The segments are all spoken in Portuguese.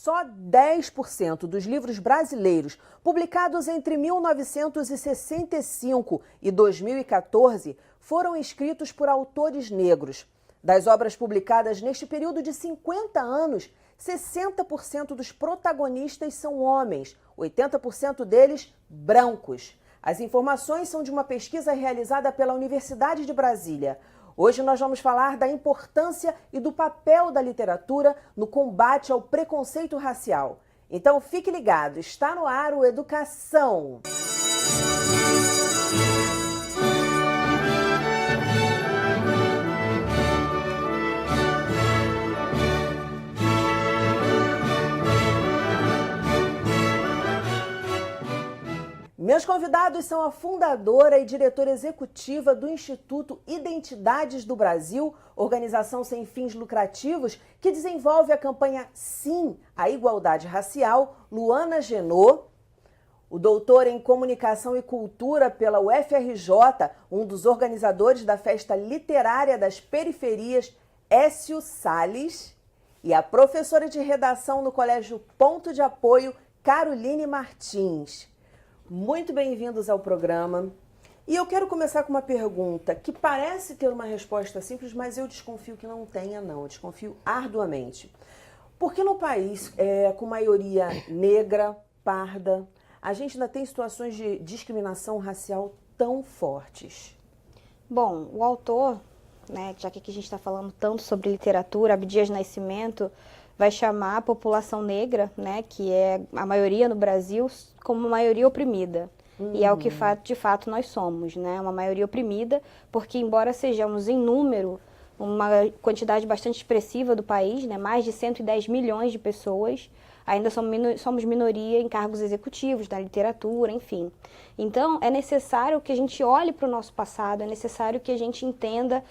só 10% dos livros brasileiros publicados entre 1965 e 2014 foram escritos por autores negros. Das obras publicadas neste período de 50 anos, 60% dos protagonistas são homens, 80% deles brancos. As informações são de uma pesquisa realizada pela Universidade de Brasília. Hoje nós vamos falar da importância e do papel da literatura no combate ao preconceito racial. Então fique ligado, está no ar o Educação. Meus convidados são a fundadora e diretora executiva do Instituto Identidades do Brasil, organização sem fins lucrativos que desenvolve a campanha Sim à Igualdade Racial, Luana Genot. O doutor em Comunicação e Cultura pela UFRJ, um dos organizadores da Festa Literária das Periferias, Écio Salles. E a professora de redação no Colégio Ponto de Apoio, Caroline Martins. Muito bem-vindos ao programa. E eu quero começar com uma pergunta que parece ter uma resposta simples, mas eu desconfio que não tenha, não. Eu desconfio arduamente. Por que no país com maioria negra, parda, a gente ainda tem situações de discriminação racial tão fortes? Bom, o autor, né, já que aqui a gente está falando tanto sobre literatura, Abdias Nascimento, vai chamar a população negra, né, que é a maioria no Brasil, como uma maioria oprimida. E é o que de fato nós somos, né, uma maioria oprimida, porque embora sejamos em número uma quantidade bastante expressiva do país, né, mais de 110 milhões de pessoas, ainda somos minoria em cargos executivos, na literatura, enfim. Então é necessário que a gente olhe para o nosso passado, é necessário que a gente entenda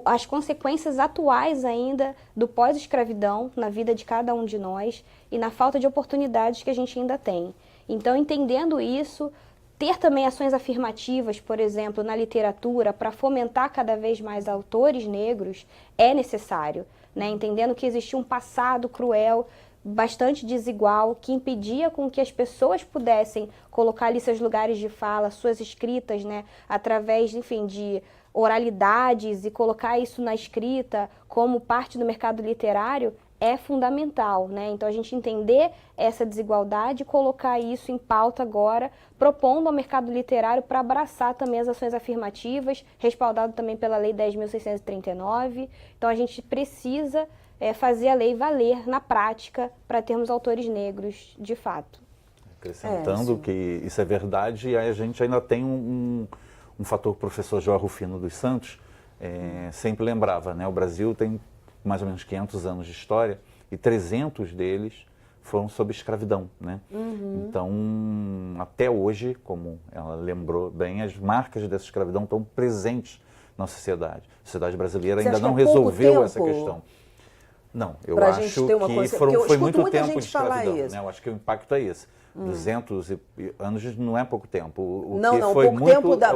as consequências atuais ainda do pós-escravidão na vida de cada um de nós e na falta de oportunidades que a gente ainda tem. Então, entendendo isso, ter também ações afirmativas, por exemplo, na literatura, para fomentar cada vez mais autores negros, é necessário, né? Entendendo que existia um passado cruel, bastante desigual, que impedia com que as pessoas pudessem colocar ali seus lugares de fala, suas escritas, né? Através, enfim, de oralidades e colocar isso na escrita como parte do mercado literário é fundamental, né? Então a gente entender essa desigualdade e colocar isso em pauta agora, propondo ao mercado literário para abraçar também as ações afirmativas, respaldado também pela Lei 10.639. Então a gente precisa fazer a lei valer na prática para termos autores negros de fato. Acrescentando que isso é verdade, e aí a gente ainda tem um fator que o professor João Rufino dos Santos sempre lembrava, né? O Brasil tem mais ou menos 500 anos de história e 300 deles foram sob escravidão, né? Então, até hoje, como ela lembrou bem, as marcas dessa escravidão estão presentes na sociedade. A sociedade brasileira ainda não resolveu essa questão. Não, eu acho que foi muito tempo de escravidão, né? Eu acho que o impacto é esse. 200 anos não é pouco tempo.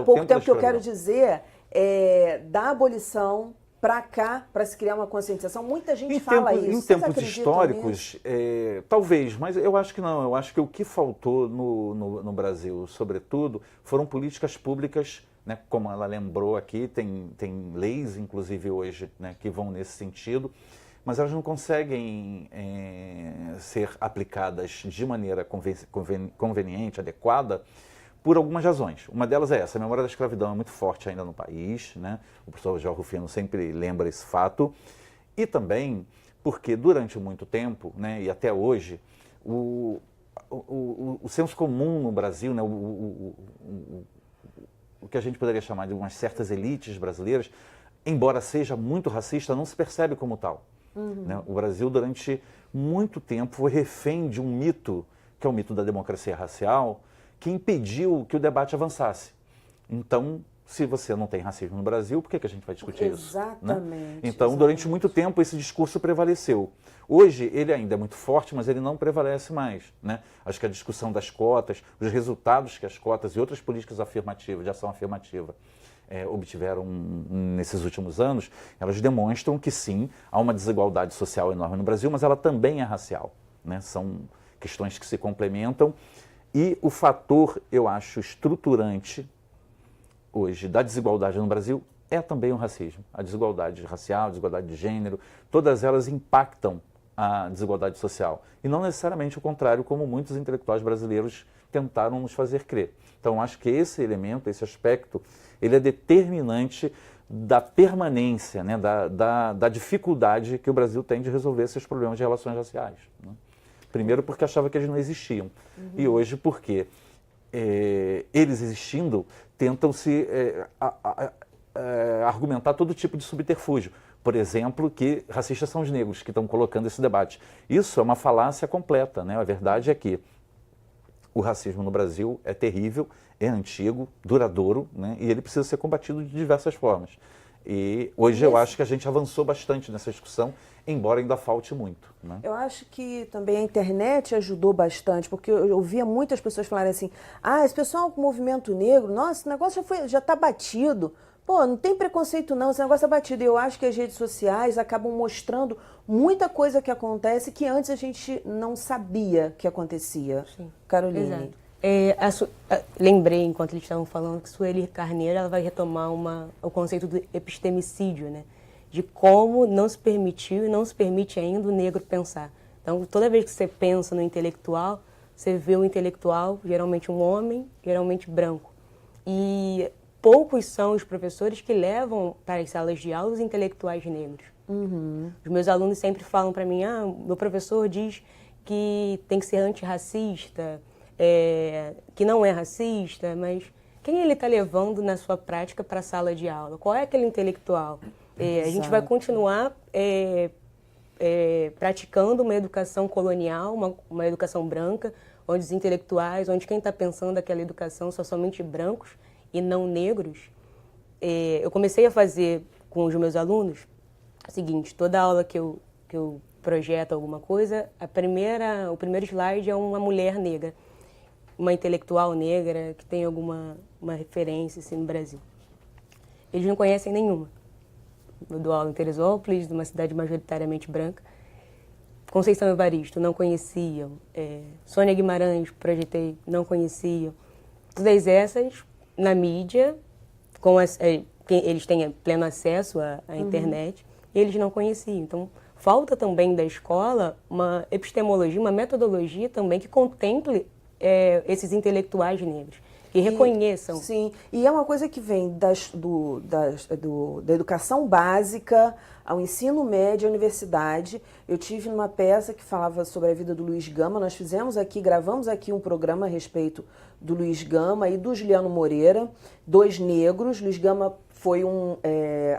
Pouco tempo que eu quero dizer é da abolição para cá, para se criar uma conscientização. Muita gente fala isso. Em tempos históricos, talvez, mas eu acho que não. Eu acho que o que faltou no Brasil, sobretudo, foram políticas públicas, né, como ela lembrou aqui, tem leis, inclusive hoje, né, que vão nesse sentido, mas elas não conseguem ser aplicadas de maneira conveniente, adequada, por algumas razões. Uma delas é essa: a memória da escravidão é muito forte ainda no país, né? O professor João Rufino sempre lembra esse fato, e também porque durante muito tempo, né, e até hoje, o senso comum no Brasil, né, o que a gente poderia chamar de umas certas elites brasileiras, embora seja muito racista, não se percebe como tal. Né? O Brasil, durante muito tempo, foi refém de um mito, que é o mito da democracia racial, que impediu que o debate avançasse. Então, se você não tem racismo no Brasil, por que a gente vai discutir isso? Né? Então, durante muito tempo, esse discurso prevaleceu. Hoje, ele ainda é muito forte, mas ele não prevalece mais. Né? Acho que a discussão das cotas, os resultados que as cotas e outras políticas afirmativas, de ação afirmativa, obtiveram nesses últimos anos, elas demonstram que sim, há uma desigualdade social enorme no Brasil, mas ela também é racial. né? São questões que se complementam. E o fator, eu acho, estruturante hoje da desigualdade no Brasil é também o racismo. A desigualdade racial, a desigualdade de gênero, todas elas impactam a desigualdade social. E não necessariamente o contrário, como muitos intelectuais brasileiros tentaram nos fazer crer. Então, acho que esse elemento, esse aspecto, ele é determinante da permanência, né, da dificuldade que o Brasil tem de resolver esses problemas de relações raciais, né? Primeiro porque achava que eles não existiam. E hoje porque eles existindo tentam se argumentar todo tipo de subterfúgio. Por exemplo, que racistas são os negros que estão colocando esse debate. Isso é uma falácia completa, né? A verdade é que o racismo no Brasil é terrível, é antigo, duradouro, né? E ele precisa ser combatido de diversas formas. E hoje eu acho que a gente avançou bastante nessa discussão, embora ainda falte muito, né? Eu acho que também a internet ajudou bastante, porque eu ouvia muitas pessoas falarem assim, esse pessoal com movimento negro, nossa, esse negócio já está batido. Pô, não tem preconceito não, esse negócio é batido. E eu acho que as redes sociais acabam mostrando muita coisa que acontece que antes a gente não sabia que acontecia. Sim. Caroline. Exato. Lembrei, enquanto eles estavam falando, que Sueli Carneiro ela vai retomar o conceito do epistemicídio, né? De como não se permitiu e não se permite ainda o negro pensar. Então, toda vez que você pensa no intelectual, você vê o intelectual, geralmente um homem, geralmente branco. E poucos são os professores que levam para as salas de aula os intelectuais negros. Os meus alunos sempre falam para mim, meu professor diz que tem que ser antirracista, que não é racista, mas quem ele está levando na sua prática para a sala de aula? Qual é aquele intelectual? A gente vai continuar praticando uma educação colonial, uma educação branca, onde os intelectuais, onde quem está pensando aquela educação são somente brancos e não negros. Eu comecei a fazer com os meus alunos o seguinte, toda aula que eu projeto alguma coisa, o primeiro slide é uma mulher negra, uma intelectual negra que tem uma referência assim, no Brasil. Eles não conhecem nenhuma. Eu dou aula em Teresópolis, numa cidade majoritariamente branca. Conceição Evaristo, não conheciam. Sônia Guimarães, projetei, não conheciam. Todas essas, na mídia, eles têm pleno acesso à internet, e eles não conheciam. Então, falta também da escola uma epistemologia, uma metodologia também que contemple esses intelectuais negros, que reconheçam. Sim, e é uma coisa que vem da educação básica ao ensino médio, à universidade. Eu tive numa peça que falava sobre a vida do Luiz Gama, nós gravamos aqui um programa a respeito do Luiz Gama e do Juliano Moreira, dois negros. Luiz Gama foi um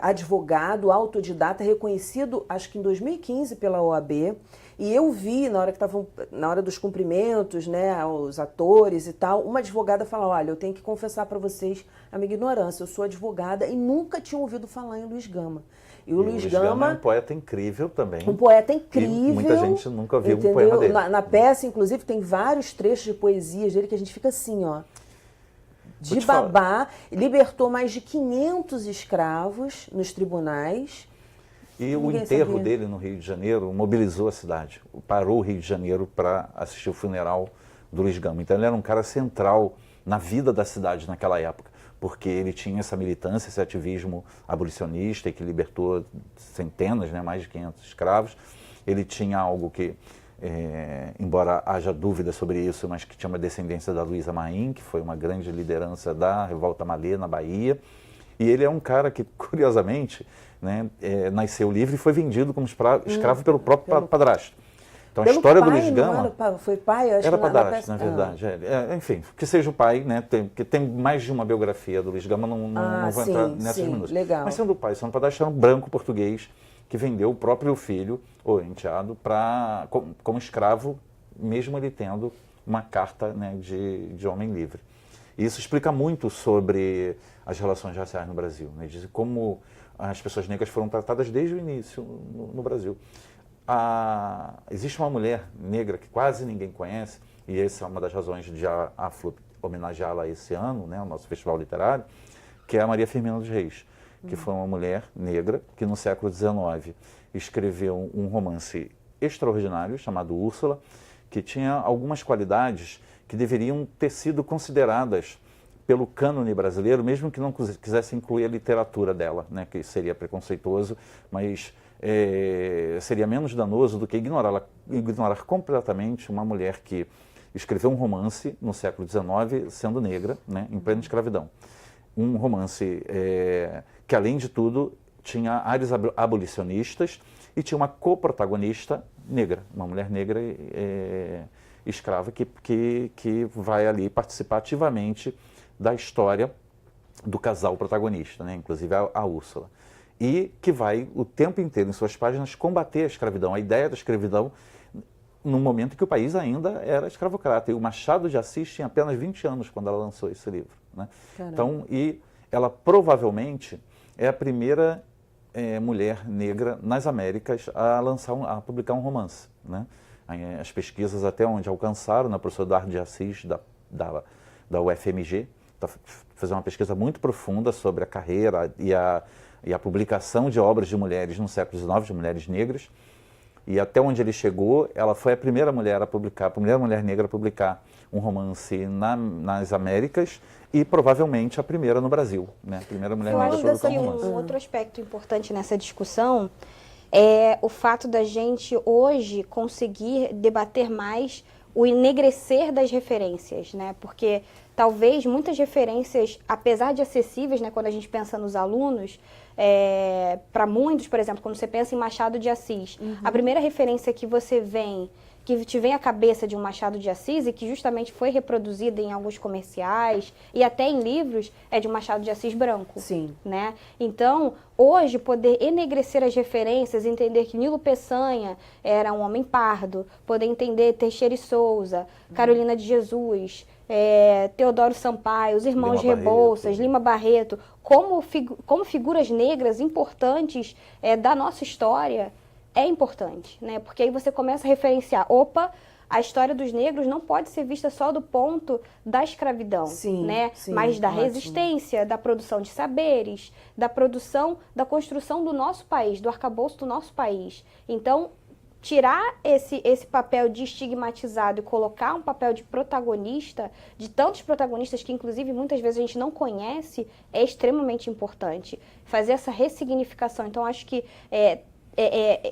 advogado autodidata reconhecido, acho que em 2015 pela OAB, e eu vi, na hora dos cumprimentos, né, aos atores e tal, uma advogada falar, olha, eu tenho que confessar para vocês a minha ignorância, eu sou advogada e nunca tinha ouvido falar em Luiz Gama. E o Luiz Gama é um poeta incrível também. Um poeta incrível. E muita gente nunca viu entendeu? Um poema dele. Na peça, inclusive, tem vários trechos de poesias dele que a gente fica assim, ó, de babá. Libertou mais de 500 escravos nos tribunais. E o enterro dele no Rio de Janeiro mobilizou a cidade. Parou o Rio de Janeiro para assistir o funeral do Luiz Gama. Então ele era um cara central na vida da cidade naquela época, porque ele tinha essa militância, esse ativismo abolicionista que libertou centenas, né, mais de 500 escravos. Ele tinha algo que, embora haja dúvida sobre isso, mas que tinha uma descendência da Luísa Maim, que foi uma grande liderança da Revolta Malê na Bahia. E ele é um cara que, curiosamente, né, nasceu livre e foi vendido como escravo pelo próprio padrasto. Então a história do Luiz Gama... Foi pai? Acho era que padrasto, na verdade. Enfim, que seja o pai, né? Que tem mais de uma biografia do Luiz Gama, não vou entrar nessas minutos. Legal. Mas sendo o pai, sendo o padrasto, era um branco português que vendeu o próprio filho, ou enteado, como escravo, mesmo ele tendo uma carta, né, de homem livre. E isso explica muito sobre as relações raciais no Brasil, né? Diz como as pessoas negras foram tratadas desde o início no Brasil. Existe uma mulher negra que quase ninguém conhece, e essa é uma das razões de a AFLU homenageá-la esse ano, né, o nosso festival literário, que é a Maria Firmina dos Reis, que foi uma mulher negra que no século XIX escreveu um romance extraordinário chamado Úrsula, que tinha algumas qualidades que deveriam ter sido consideradas pelo cânone brasileiro, mesmo que não quisesse incluir a literatura dela, né, que seria preconceituoso, mas seria menos danoso do que ignorar completamente uma mulher que escreveu um romance no século XIX, sendo negra, né, em plena escravidão. Um romance que, além de tudo, tinha áreas abolicionistas e tinha uma coprotagonista negra, uma mulher negra escrava que vai ali participar ativamente da história do casal protagonista, né? Inclusive a Úrsula. E que vai o tempo inteiro em suas páginas combater a escravidão, a ideia da escravidão no momento em que o país ainda era escravocrata. E o Machado de Assis tinha apenas 20 anos quando ela lançou esse livro, né? Então, e ela provavelmente é a primeira mulher negra nas Américas a publicar um romance, né? As pesquisas até onde alcançaram, na professora Eduardo de Assis, da UFMG, fazer uma pesquisa muito profunda sobre a carreira e a publicação de obras de mulheres no século XIX, de mulheres negras. E até onde ele chegou, ela foi a primeira mulher negra a publicar um romance nas Américas e provavelmente a primeira no Brasil, né? A primeira mulher negra a publicar um romance. Um outro aspecto importante nessa discussão é o fato da gente hoje conseguir debater mais o enegrecer das referências, né? Porque talvez muitas referências, apesar de acessíveis, né, quando a gente pensa nos alunos, para muitos, por exemplo, quando você pensa em Machado de Assis, a primeira referência que que te vem à cabeça de um Machado de Assis e que justamente foi reproduzida em alguns comerciais e até em livros, é de um Machado de Assis branco. Sim. Né? Então, hoje, poder enegrecer as referências, entender que Nilo Peçanha era um homem pardo, poder entender Teixeira e Souza, Carolina de Jesus, Teodoro Sampaio, os irmãos Rebouças, Lima Barreto, como figuras negras importantes da nossa história, é importante, né? Porque aí você começa a referenciar, a história dos negros não pode ser vista só do ponto da escravidão, né? Sim, mas da resistência, da produção de saberes, da construção do nosso país, do arcabouço do nosso país. Então, tirar esse papel de estigmatizado e colocar um papel de protagonista, de tantos protagonistas que inclusive muitas vezes a gente não conhece, é extremamente importante. Fazer essa ressignificação. Então, acho que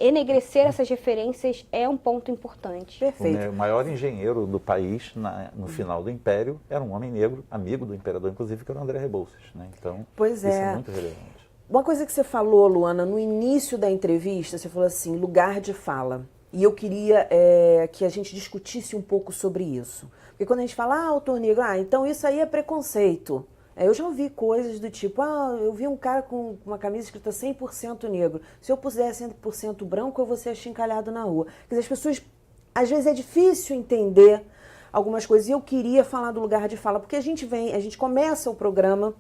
enegrecer essas referências é um ponto importante. Perfeito. O maior engenheiro do país no final do Império era um homem negro, amigo do imperador, inclusive, que era o André Rebouças, né? Então, isso é muito relevante. Uma coisa que você falou, Luana, no início da entrevista, você falou assim, lugar de fala. E eu queria que a gente discutisse um pouco sobre isso. Porque quando a gente fala, autor negro, então isso aí é preconceito. Eu já ouvi coisas do tipo, eu vi um cara com uma camisa escrita 100% negro. Se eu puser 100% branco, eu vou ser achincalhado na rua. Quer dizer, as pessoas, às vezes é difícil entender algumas coisas. E eu queria falar do lugar de fala, porque a gente começa o programa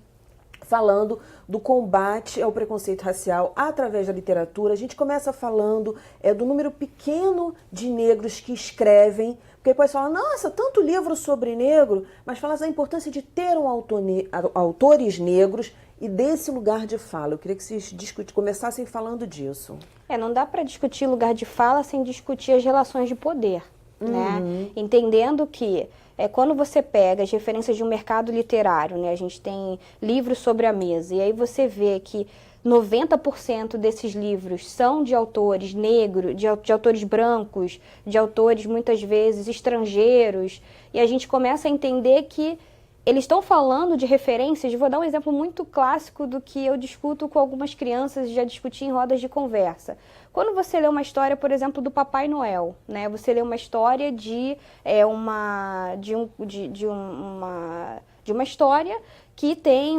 falando do combate ao preconceito racial através da literatura. A gente começa falando do número pequeno de negros que escrevem, porque depois fala, nossa, tanto livro sobre negro, mas fala da importância de ter autores negros e desse lugar de fala. Eu queria que vocês começassem falando disso. Não dá para discutir lugar de fala sem discutir as relações de poder, né? Entendendo que quando você pega as referências de um mercado literário, né, a gente tem livros sobre a mesa, e aí você vê que 90% desses livros são de autores negros, de autores brancos, de autores muitas vezes estrangeiros, e a gente começa a entender que eles estão falando de referências. Vou dar um exemplo muito clássico do que eu discuto com algumas crianças, já discuti em rodas de conversa. Quando você lê uma história, por exemplo, do Papai Noel, né? Você lê uma história de uma história que tem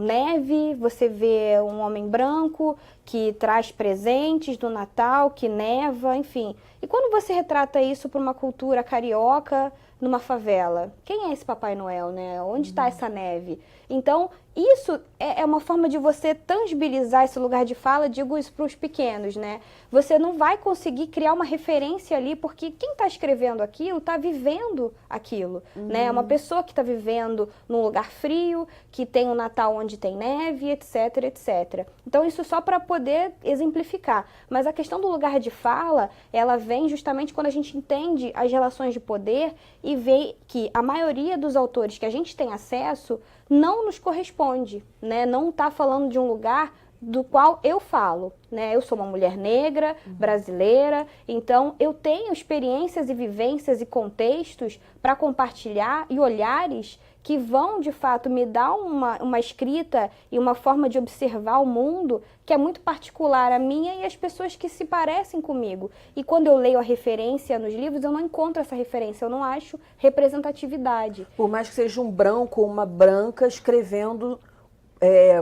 neve, você vê um homem branco que traz presentes do Natal, que neva, enfim. E quando você retrata isso para uma cultura carioca, numa favela, quem é esse Papai Noel, né? Onde está essa neve? Então, isso é uma forma de você tangibilizar esse lugar de fala, digo isso para os pequenos, né? Você não vai conseguir criar uma referência ali, porque quem está escrevendo aquilo está vivendo aquilo, né? É uma pessoa que está vivendo num lugar frio, que tem um Natal onde tem neve, etc, etc. Então, isso só para poder exemplificar. Mas a questão do lugar de fala, ela vem justamente quando a gente entende as relações de poder e vê que a maioria dos autores que a gente tem acesso não nos corresponde, né? Não está falando de um lugar do qual eu falo, né? Eu sou uma mulher negra, brasileira, então eu tenho experiências e vivências e contextos para compartilhar e olhares que vão, de fato, me dar uma escrita e uma forma de observar o mundo que é muito particular a minha e as pessoas que se parecem comigo. E quando eu leio a referência nos livros, eu não encontro essa referência, eu não acho representatividade. Por mais que seja um branco ou uma branca escrevendo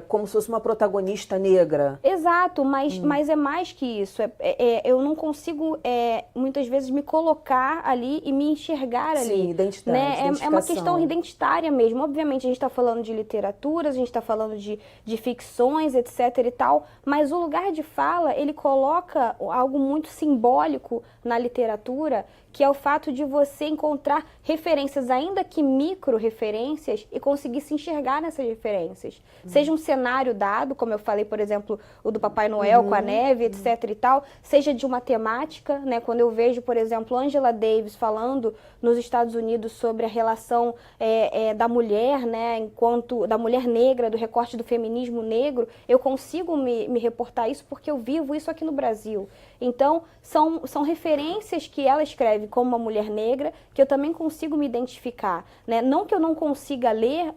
como se fosse uma protagonista negra. Exato, mas é mais que isso. Eu não consigo, muitas vezes, me colocar ali e me enxergar ali. Sim, identidade, né? É uma questão identitária mesmo. Obviamente, a gente está falando de literatura, a gente está falando de ficções, etc. e tal, mas o lugar de fala, ele coloca algo muito simbólico na literatura, que é o fato de você encontrar referências, ainda que micro-referências, e conseguir se enxergar nessas referências. Seja um cenário dado, como eu falei, por exemplo, o do Papai Noel com a neve, etc. e tal, seja de uma temática, né? Quando eu vejo, por exemplo, Angela Davis falando nos Estados Unidos sobre a relação da mulher, né? Da mulher negra, do recorte do feminismo negro, eu consigo me reportar isso porque eu vivo isso aqui no Brasil. Então, são referências que ela escreve como uma mulher negra, que eu também consigo me identificar, né? Não que eu não consiga ler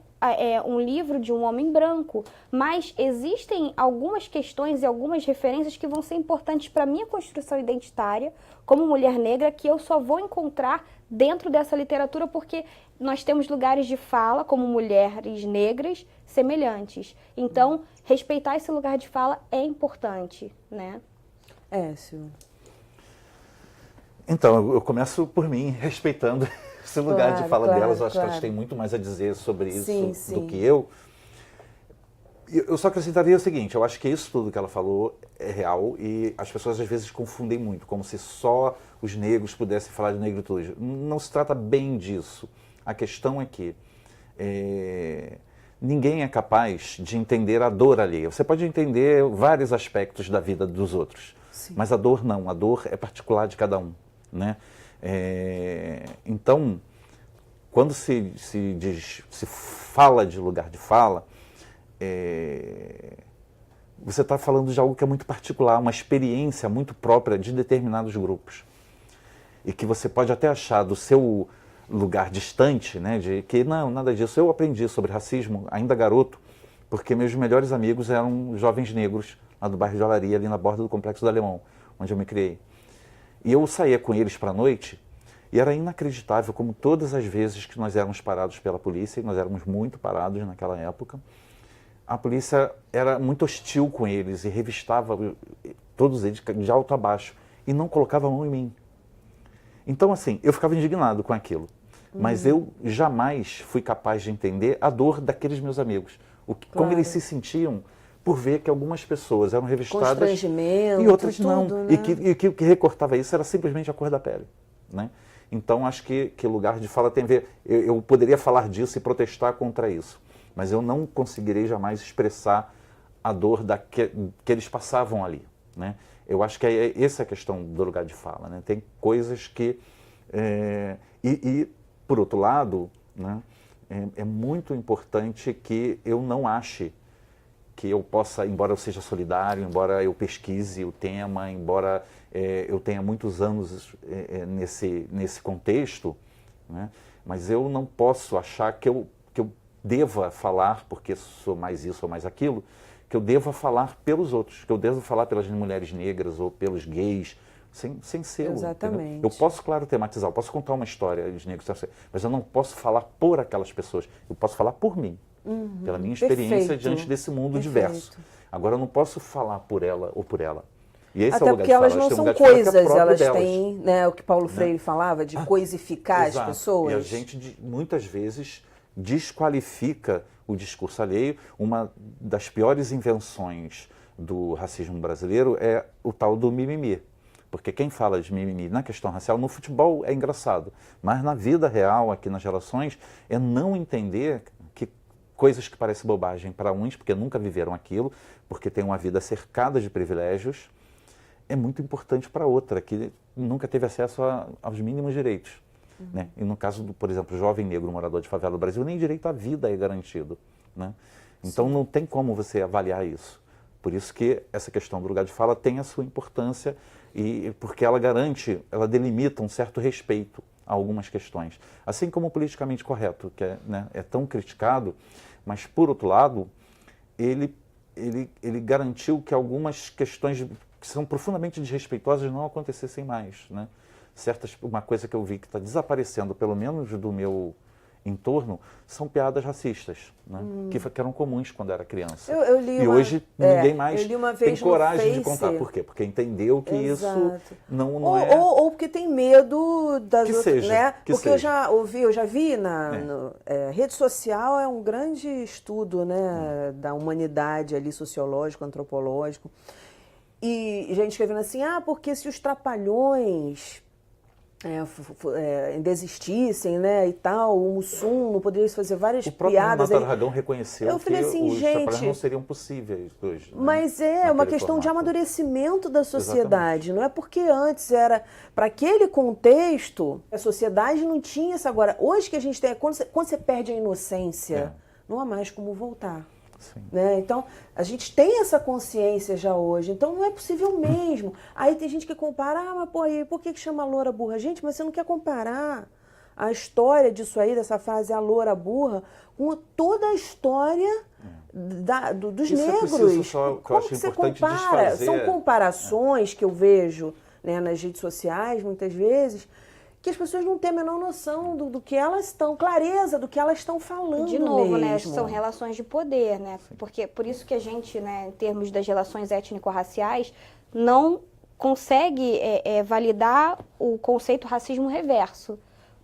um livro de um homem branco, mas existem algumas questões e algumas referências que vão ser importantes para a minha construção identitária como mulher negra, que eu só vou encontrar dentro dessa literatura, porque nós temos lugares de fala como mulheres negras semelhantes. Então, respeitar esse lugar de fala é importante, né? Silvio. Então, eu começo por mim, respeitando esse lugar de fala delas. Eu acho que elas têm muito mais a dizer sobre isso do que eu. Eu só acrescentaria o seguinte, eu acho que isso tudo que ela falou é real e as pessoas às vezes confundem muito, como se só os negros pudessem falar de negritude. Não se trata bem disso. A questão é que ninguém é capaz de entender a dor alheia. Você pode entender vários aspectos da vida dos outros, mas a dor não. A dor é particular de cada um, né? Então, quando se fala de lugar de fala, você está falando de algo que é muito particular, uma experiência muito própria de determinados grupos. E que você pode até achar do seu lugar distante, né, de que não, nada disso. Eu aprendi sobre racismo ainda garoto, porque meus melhores amigos eram jovens negros lá do bairro de Olaria, ali na borda do Complexo do Alemão, onde eu me criei. E eu saía com eles para a noite e era inacreditável como todas as vezes que nós éramos parados pela polícia, e nós éramos muito parados naquela época, a polícia era muito hostil com eles e revistava todos eles de alto a baixo e não colocava a mão em mim. Então, assim, eu ficava indignado com aquilo, mas eu jamais fui capaz de entender a dor daqueles meus amigos, como eles se sentiam por ver que algumas pessoas eram revistadas e outras não, né? e que o que recortava isso era simplesmente a cor da pele, né? Então, acho que lugar de fala tem a ver. Eu poderia falar disso e protestar contra isso, mas eu não conseguirei jamais expressar a dor que eles passavam ali, né? Eu acho que essa é a questão do lugar de fala, né? Tem coisas que... por outro lado, né, é muito importante que eu não ache que eu possa, embora eu seja solidário, embora eu pesquise o tema, embora eu tenha muitos anos nesse contexto, né, mas eu não posso achar que eu deva falar, porque sou mais isso ou mais aquilo, que eu deva falar pelos outros, que eu devo falar pelas mulheres negras ou pelos gays, sem ser. Exatamente. Entendeu? Eu posso, claro, tematizar, eu posso contar uma história de negros, mas eu não posso falar por aquelas pessoas, eu posso falar por mim, pela minha experiência diante desse mundo diverso. Agora, eu não posso falar por ela ou por ela. E esse até é o lugar porque elas de não fala. são coisas, elas delas, têm, né, o que Paulo Freire falava, de coisificar as pessoas. E a gente, muitas vezes, desqualifica o discurso alheio. Uma das piores invenções do racismo brasileiro é o tal do mimimi. Porque quem fala de mimimi na questão racial, no futebol é engraçado, mas na vida real, aqui nas relações, é não entender que coisas que parecem bobagem para uns, porque nunca viveram aquilo, porque tem uma vida cercada de privilégios, é muito importante para outra, que nunca teve acesso aos mínimos direitos. Né? E no caso, por exemplo, o jovem negro morador de favela do Brasil, nem direito à vida é garantido. Né? Então não tem como você avaliar isso. Por isso que essa questão do lugar de fala tem a sua importância, e porque ela garante, ela delimita um certo respeito a algumas questões. Assim como o politicamente correto, que é, né, é tão criticado, mas, por outro lado, ele garantiu que algumas questões que são profundamente desrespeitosas não acontecessem mais. Né? Uma coisa que eu vi que está desaparecendo, pelo menos do meu entorno, são piadas racistas, né? Que eram comuns quando era criança. Eu li e hoje ninguém mais eu li uma vez tem coragem de no Face. contar. Por quê? Porque entendeu que Exato. isso não ou, é... ou porque tem medo das Que outras, seja, né? que Porque seja. eu já vi rede social é um grande estudo, né, da humanidade ali, sociológico, antropológico. E gente escrevendo assim, porque se os trapalhões desistissem, né, e tal, o Mussum não poderia fazer várias O próprio piadas. Renato Aragão reconheceu Eu falei que assim, os gente, trapalhões não seriam possíveis hoje. mas né, uma naquele questão de formato. amadurecimento da sociedade. Não é porque antes era para aquele contexto, a sociedade não tinha isso. Agora, hoje que a gente tem, quando você perde a inocência, não há mais como voltar. Né? Então, a gente tem essa consciência já hoje, então não é possível mesmo. Aí tem gente que compara, mas por que chama loura burra? Gente, mas você não quer comparar a história disso aí, dessa frase, a loura burra, com toda a história dos Isso negros. é preciso só, que eu Como acho que você importante compara? desfazer. São comparações que eu vejo, né, nas redes sociais, muitas vezes, que as pessoas não têm a menor noção do que elas estão, clareza do que elas estão falando. De novo, né, mesmo. são relações de poder, né? Porque por isso que a gente, né, em termos das relações étnico-raciais, não consegue validar o conceito racismo reverso.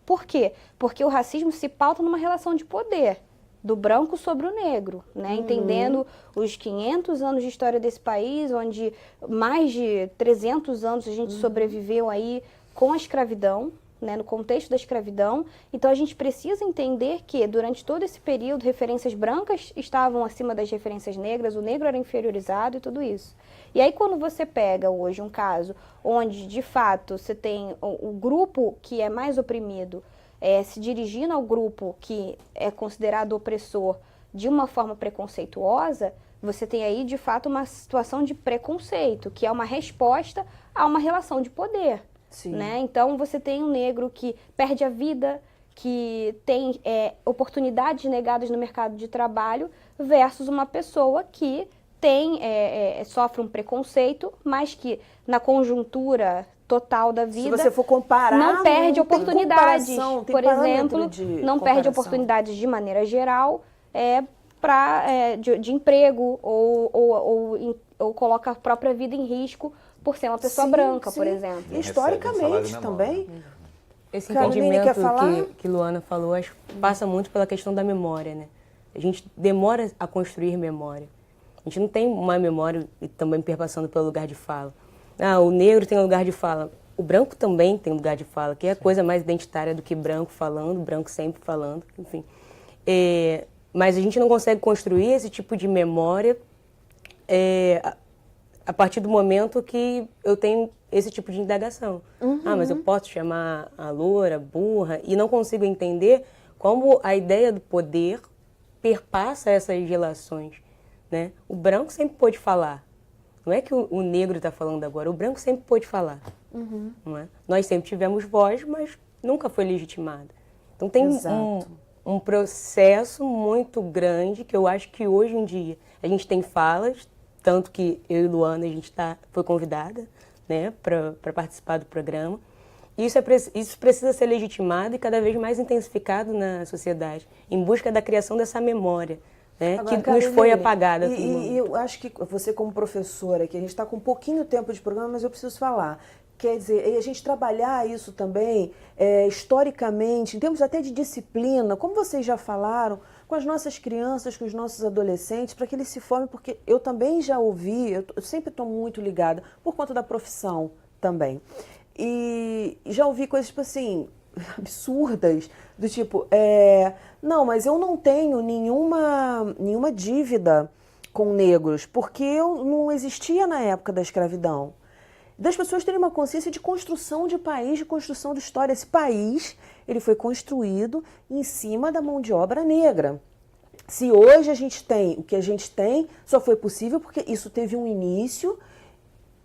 Por quê? Porque o racismo se pauta numa relação de poder, do branco sobre o negro, né? Entendendo os 500 anos de história desse país, onde mais de 300 anos a gente sobreviveu aí com a escravidão, né, no contexto da escravidão. Então a gente precisa entender que durante todo esse período referências brancas estavam acima das referências negras, o negro era inferiorizado e tudo isso. E aí quando você pega hoje um caso onde de fato você tem o grupo que é mais oprimido se dirigindo ao grupo que é considerado opressor de uma forma preconceituosa, você tem aí de fato uma situação de preconceito, que é uma resposta a uma relação de poder. Né? Então você tem um negro que perde a vida, que tem oportunidades negadas no mercado de trabalho, versus uma pessoa que sofre um preconceito, mas que na conjuntura total da vida, se você for comparar, não perde oportunidades. Tem por exemplo, não perde comparação. oportunidades de maneira geral de emprego ou coloca a própria vida em risco por ser uma pessoa branca, por exemplo. E historicamente também. Esse Carolina, quer falar? entendimento que Luana falou, acho que passa muito pela questão da memória, né? A gente demora a construir memória. A gente não tem uma memória e também perpassando pelo lugar de fala. O negro tem lugar de fala. O branco também tem lugar de fala, que é a coisa mais identitária do que branco falando, branco sempre falando, enfim. Mas a gente não consegue construir esse tipo de memória a partir do momento que eu tenho esse tipo de indagação. Mas eu posso chamar a loura, burra, e não consigo entender como a ideia do poder perpassa essas relações. Né? O branco sempre pôde falar. Não é que o negro está falando agora, o branco sempre pôde falar. Não é? Nós sempre tivemos voz, mas nunca foi legitimada. Então tem um processo muito grande que eu acho que hoje em dia a gente tem falas, tanto que eu e Luana a gente foi convidada, né, para participar do programa. E isso precisa ser legitimado e cada vez mais intensificado na sociedade, em busca da criação dessa memória. Né, agora, que Caroline, nos foi apagada. E eu acho que você como professora, que a gente está com um pouquinho tempo de programa, mas eu preciso falar. Quer dizer, a gente trabalhar isso também historicamente, em termos até de disciplina, como vocês já falaram, com as nossas crianças, com os nossos adolescentes, para que eles se formem, porque eu também já ouvi, eu sempre estou muito ligada, por conta da profissão também. E já ouvi coisas tipo assim, absurdas, do tipo, não, mas eu não tenho nenhuma dívida com negros, porque eu não existia na época da escravidão. Das pessoas terem uma consciência de construção de país, de construção de história. Esse país, ele foi construído em cima da mão de obra negra. Se hoje a gente tem o que a gente tem, só foi possível porque isso teve um início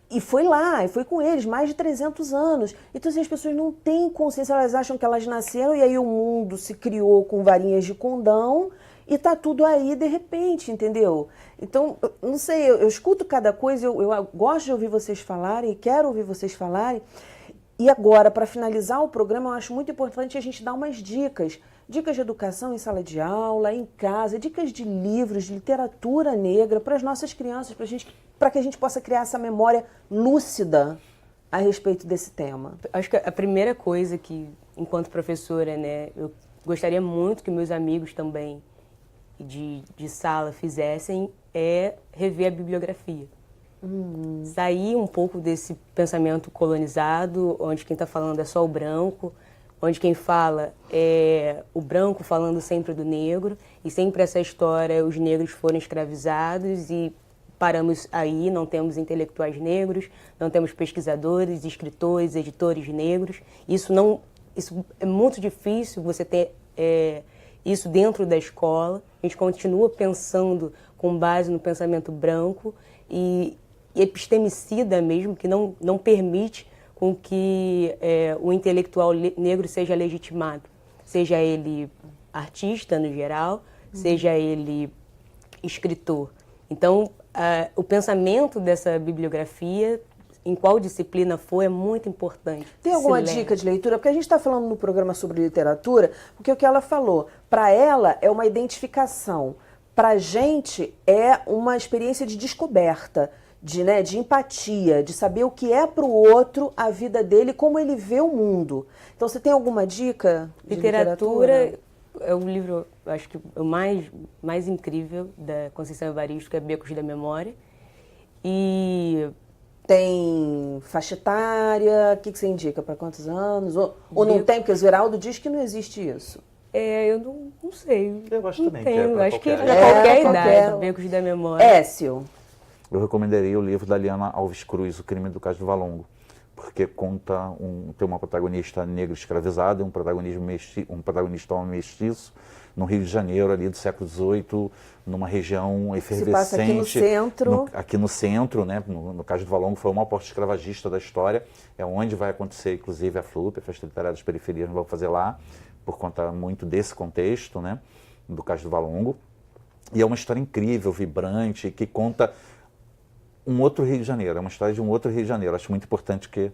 e foi lá, e foi com eles, mais de 300 anos. Então, assim, as pessoas não têm consciência, elas acham que elas nasceram e aí o mundo se criou com varinhas de condão e tá tudo aí de repente, entendeu? Então, não sei, eu escuto cada coisa, eu gosto de ouvir vocês falarem, quero ouvir vocês falarem. E agora, para finalizar o programa, eu acho muito importante a gente dar umas dicas. Dicas de educação em sala de aula, em casa, dicas de livros, de literatura negra para as nossas crianças, para que a gente possa criar essa memória lúcida a respeito desse tema. Acho que a primeira coisa que, enquanto professora, né, eu gostaria muito que meus amigos também de sala fizessem é rever a bibliografia. Sair um pouco desse pensamento colonizado, onde quem está falando é só o branco, onde quem fala é o branco falando sempre do negro, e sempre essa história, os negros foram escravizados e paramos aí, não temos intelectuais negros, não temos pesquisadores, escritores, editores negros. Isso é muito difícil você ter isso dentro da escola. A gente continua pensando com base no pensamento branco e epistemicida mesmo, que não permite com que o intelectual negro seja legitimado, seja ele artista no geral, seja ele escritor. Então, o pensamento dessa bibliografia, em qual disciplina for, é muito importante. Tem alguma dica de leitura? Porque a gente está falando no programa sobre literatura, porque o que ela falou, para ela é uma identificação, para a gente é uma experiência de descoberta, de empatia, de saber o que é para o outro a vida dele, como ele vê o mundo. Então, você tem alguma dica de literatura? É o livro, acho que o mais incrível da Conceição Evaristo, que é Becos da Memória. E tem faixa etária? O que você indica? Para quantos anos? Ou não tem? Porque o Zeraldo diz que não existe isso. Eu não sei. Eu acho também tenho, que acho que qualquer para qualquer idade, Becos da Memória. Écio. Eu recomendaria o livro da Liana Alves Cruz, O Crime do Castro Valongo, porque tem uma protagonista negra escravizada e um protagonista homem mestiço, no Rio de Janeiro, ali do século XVIII, numa região efervescente. Se passa aqui no centro. Aqui no centro, né? No Castro Valongo foi o maior porto escravagista da história, é onde vai acontecer, inclusive, a FLUP, a Festa Literária das Periferias, não vão fazer lá, por conta muito desse contexto, né? Do Castro Valongo. E é uma história incrível, vibrante, que conta um outro Rio de Janeiro, é uma história de um outro Rio de Janeiro. Acho muito importante que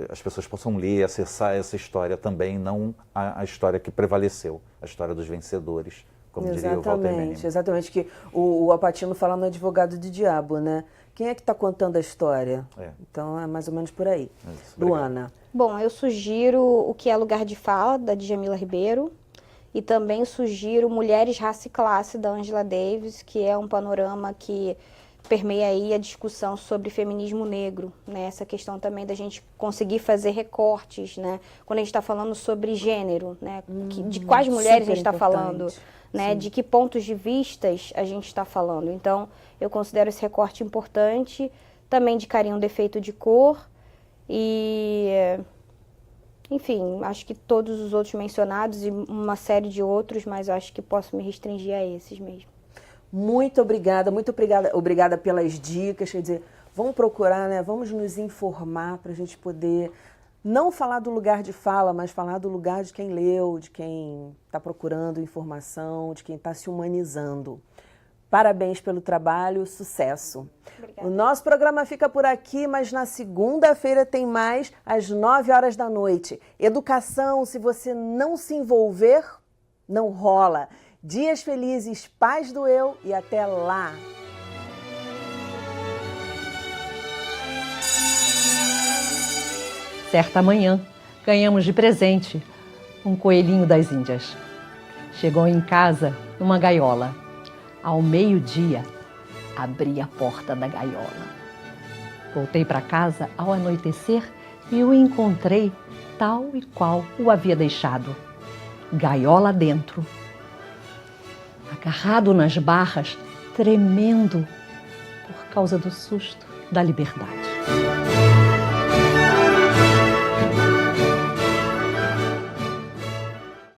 as pessoas possam ler, acessar essa história também, não a história que prevaleceu, a história dos vencedores, como diria o Walter Benjamin. Exatamente, que o Alpatino fala no Advogado do Diabo, né? Quem é que está contando a história? Então é mais ou menos por aí. Luana. Bom, eu sugiro O Que é Lugar de Fala, da Djamila Ribeiro, e também sugiro Mulheres, Raça e Classe, da Angela Davis, que é um panorama que permeia aí a discussão sobre feminismo negro, né? Essa questão também da gente conseguir fazer recortes, né? Quando a gente está falando sobre gênero, né? De quais mulheres a gente está falando, né? De que pontos de vistas a gente está falando. Então, eu considero esse recorte importante. Também indicaria Um Defeito de Cor e, enfim, acho que todos os outros mencionados e uma série de outros, mas acho que posso me restringir a esses mesmo. Muito obrigada pelas dicas, quer dizer, vamos procurar, né? Vamos nos informar para a gente poder não falar do lugar de fala, mas falar do lugar de quem leu, de quem está procurando informação, de quem está se humanizando. Parabéns pelo trabalho, sucesso. Obrigada. O nosso programa fica por aqui, mas na segunda-feira tem mais, às 9h da noite. Educação, se você não se envolver, não rola. Dias felizes, paz do eu e até lá! Certa manhã, ganhamos de presente um coelhinho das Índias. Chegou em casa numa gaiola. Ao meio-dia, abri a porta da gaiola. Voltei para casa ao anoitecer e o encontrei tal e qual o havia deixado, gaiola dentro. Agarrado nas barras, tremendo por causa do susto da liberdade.